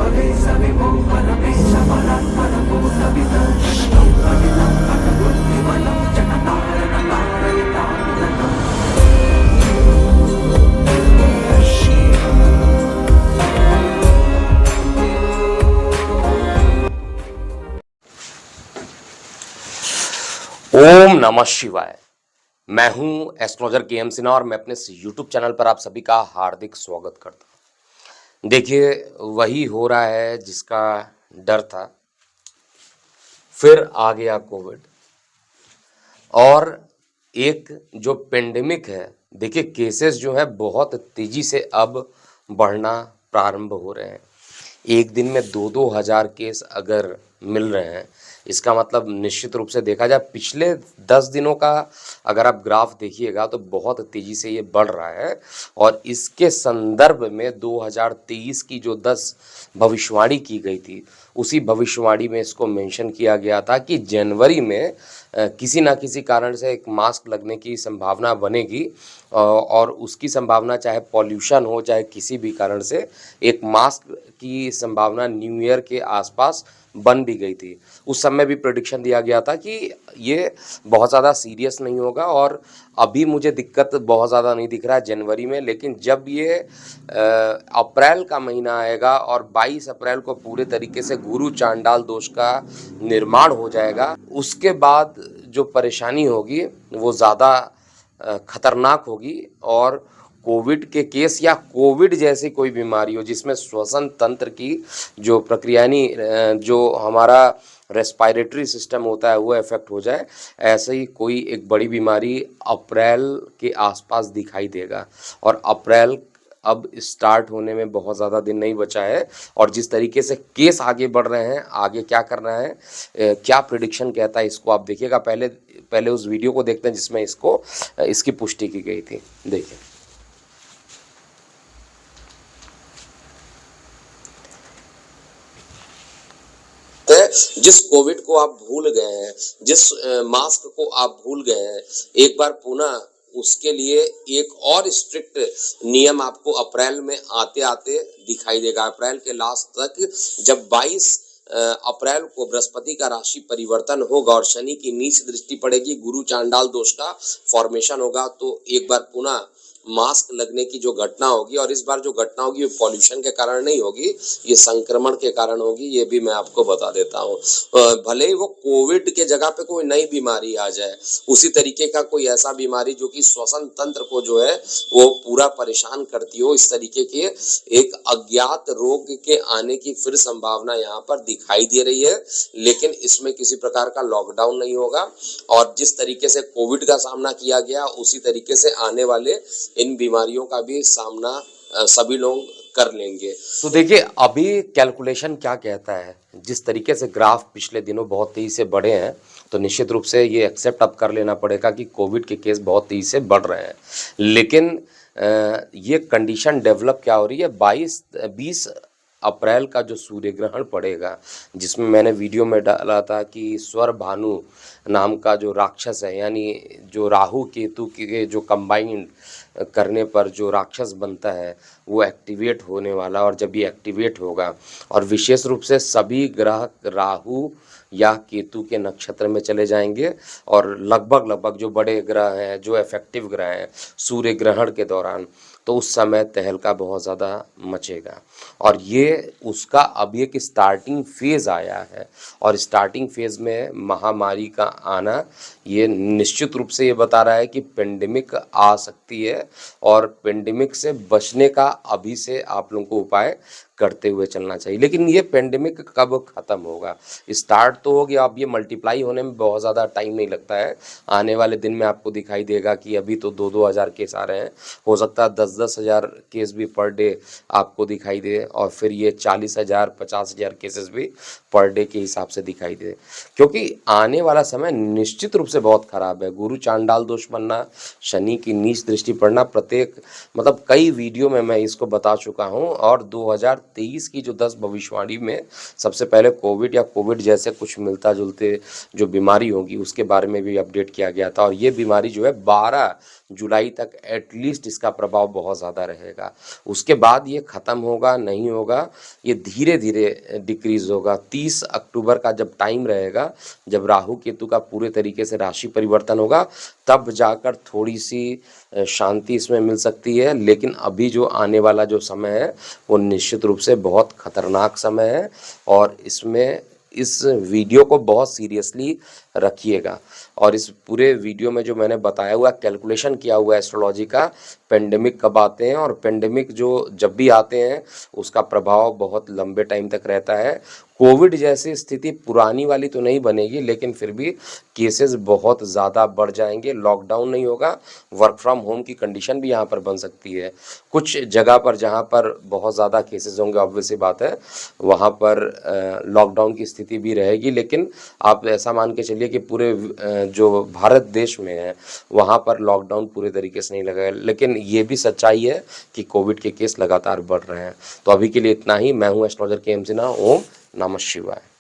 ओम नमः शिवाय। मैं हूं एस्ट्रोलॉजर के एम सिन्हा और मैं अपने यूट्यूब चैनल पर आप सभी का हार्दिक स्वागत करता हूं। देखिए, वही हो रहा है जिसका डर था। फिर आ गया कोविड और एक जो पेंडेमिक है, देखिए केसेस जो है बहुत तेजी से अब बढ़ना प्रारंभ हो रहे हैं। एक दिन में 2-2 हज़ार केस अगर मिल रहे हैं, इसका मतलब निश्चित रूप से देखा जाए पिछले 10 दिनों का अगर आप ग्राफ देखिएगा तो बहुत तेज़ी से ये बढ़ रहा है। और इसके संदर्भ में 2023 की जो 10 भविष्यवाणी की गई थी, उसी भविष्यवाणी में इसको मेंशन किया गया था कि जनवरी में किसी ना किसी कारण से एक मास्क लगने की संभावना बनेगी और उसकी संभावना चाहे पॉल्यूशन हो चाहे किसी भी कारण से एक मास्क की संभावना न्यू ईयर के आसपास बन भी गई थी। उस समय भी प्रेडिक्शन दिया गया था कि ये बहुत ज़्यादा सीरियस नहीं होगा और अभी मुझे दिक्कत बहुत ज़्यादा नहीं दिख रहा है जनवरी में, लेकिन जब ये अप्रैल का महीना आएगा और 22 अप्रैल को पूरे तरीके से गुरु चांडाल दोष का निर्माण हो जाएगा, उसके बाद जो परेशानी होगी वो ज़्यादा खतरनाक होगी। और कोविड के केस या कोविड जैसी कोई बीमारी हो जिसमें श्वसन तंत्र की जो प्रक्रिया जो हमारा रेस्पिरेटरी सिस्टम होता है वो इफेक्ट हो जाए, ऐसे ही कोई एक बड़ी बीमारी अप्रैल के आसपास दिखाई देगा। और अप्रैल अब स्टार्ट होने में बहुत ज़्यादा दिन नहीं बचा है और जिस तरीके से केस आगे बढ़ रहे हैं, आगे क्या करना है, क्या प्रिडिक्शन कहता है, इसको आप देखिएगा। पहले उस वीडियो को देखते हैं जिसमें इसकी पुष्टि की गई थी। देखिए, जिस कोविड को आप भूल गए हैं, जिस मास्क को आप भूल गए हैं, एक बार पुनः उसके लिए एक और स्ट्रिक्ट नियम आपको अप्रैल में आते आते दिखाई देगा। अप्रैल के लास्ट तक जब 22 अप्रैल को बृहस्पति का राशि परिवर्तन होगा और शनि की नीच दृष्टि पड़ेगी, गुरु चांडाल दोष का फॉर्मेशन होगा, तो एक बार पुनः मास्क लगने की जो घटना होगी, और इस बार जो घटना होगी वो पॉल्यूशन के कारण नहीं होगी, ये संक्रमण के कारण होगी, ये भी मैं आपको बता देता हूँ। भले ही वो कोविड के जगह पे कोई नई बीमारी आ जाए, उसी तरीके का कोई ऐसा बीमारी जो कि श्वसन तंत्र को जो है वो पूरा परेशान करती हो, इस तरीके के एक अज्ञात रोग के आने की फिर संभावना यहाँ पर दिखाई दे रही है। लेकिन इसमें किसी प्रकार का लॉकडाउन नहीं होगा और जिस तरीके से कोविड का सामना किया गया उसी तरीके से आने वाले इन बीमारियों का भी सामना सभी लोग कर लेंगे। तो देखिए, अभी कैलकुलेशन क्या कहता है, जिस तरीके से ग्राफ पिछले दिनों बहुत तेजी से बढ़े हैं, तो निश्चित रूप से ये एक्सेप्ट अब कर लेना पड़ेगा कि कोविड के केस बहुत तेजी से बढ़ रहे हैं। लेकिन ये कंडीशन डेवलप क्या हो रही है, 20 अप्रैल का जो सूर्य ग्रहण पड़ेगा, जिसमें मैंने वीडियो में डाला था कि स्वर भानु नाम का जो राक्षस है, यानी जो राहु केतु के जो कंबाइंड करने पर जो राक्षस बनता है वो एक्टिवेट होने वाला। और जब ये एक्टिवेट होगा और विशेष रूप से सभी ग्रह राहु या केतु के नक्षत्र में चले जाएंगे और लगभग जो बड़े ग्रह हैं, जो इफेक्टिव ग्रह हैं सूर्य ग्रहण के दौरान, तो उस समय तहलका बहुत ज़्यादा मचेगा। और ये उसका अभी एक स्टार्टिंग फेज़ आया है और स्टार्टिंग फेज़ में महामारी का आना ये निश्चित रूप से ये बता रहा है कि पेंडेमिक आ सकती है और पेंडेमिक से बचने का अभी से आप लोगों को उपाय करते हुए चलना चाहिए। लेकिन ये पेंडेमिक कब ख़त्म होगा, स्टार्ट तो हो गया, अब ये मल्टीप्लाई होने में बहुत ज़्यादा टाइम नहीं लगता है। आने वाले दिन में आपको दिखाई देगा कि अभी तो 2-2 हज़ार केस आ रहे हैं, हो सकता है 10-10 हज़ार केस भी पर डे आपको दिखाई दे और फिर ये 40,000 50,000 केसेस भी पर डे के हिसाब से दिखाई दे, क्योंकि आने वाला समय निश्चित रूप से बहुत ख़राब है। गुरु चांडाल दोष बनना, शनि की नीच दृष्टि पड़ना, प्रत्येक मतलब कई वीडियो में मैं इसको बता चुका हूँ और 2023 2023 की जो 10 भविष्यवाणी में सबसे पहले कोविड या कोविड जैसे कुछ मिलता जुलते जो बीमारी होगी उसके बारे में भी अपडेट किया गया था, और ये बीमारी जो है 12 जुलाई तक एटलीस्ट इसका प्रभाव बहुत ज़्यादा रहेगा। उसके बाद ये ख़त्म होगा नहीं होगा, ये धीरे धीरे डिक्रीज़ होगा। 30 अक्टूबर का जब टाइम रहेगा, जब राहु केतु का पूरे तरीके से राशि परिवर्तन होगा, तब जाकर थोड़ी सी शांति इसमें मिल सकती है। लेकिन अभी जो आने वाला जो समय है वो निश्चित रूप से बहुत खतरनाक समय है, और इसमें इस वीडियो को बहुत सीरियसली रखिएगा। और इस पूरे वीडियो में जो मैंने बताया हुआ कैलकुलेशन किया हुआ है एस्ट्रोलॉजी का, पेंडेमिक कब आते हैं और पेंडेमिक जो जब भी आते हैं उसका प्रभाव बहुत लंबे टाइम तक रहता है। कोविड जैसी स्थिति पुरानी वाली तो नहीं बनेगी, लेकिन फिर भी केसेस बहुत ज़्यादा बढ़ जाएंगे। लॉकडाउन नहीं होगा, वर्क फ्रॉम होम की कंडीशन भी यहाँ पर बन सकती है। कुछ जगह पर जहाँ पर बहुत ज़्यादा केसेस होंगे, ऑब्वियस सी बात है, वहाँ पर लॉकडाउन की स्थिति भी रहेगी। लेकिन आप ऐसा मान के चलिए कि पूरे जो भारत देश में है वहाँ पर लॉकडाउन पूरे तरीके से नहीं लगेगा। लेकिन ये भी सच्चाई है कि कोविड के केस लगातार बढ़ रहे हैं। तो अभी के लिए इतना ही। मैं हूँ एस्ट्रोलॉजर के एम सिन्हा। ओम नमः शिवाय।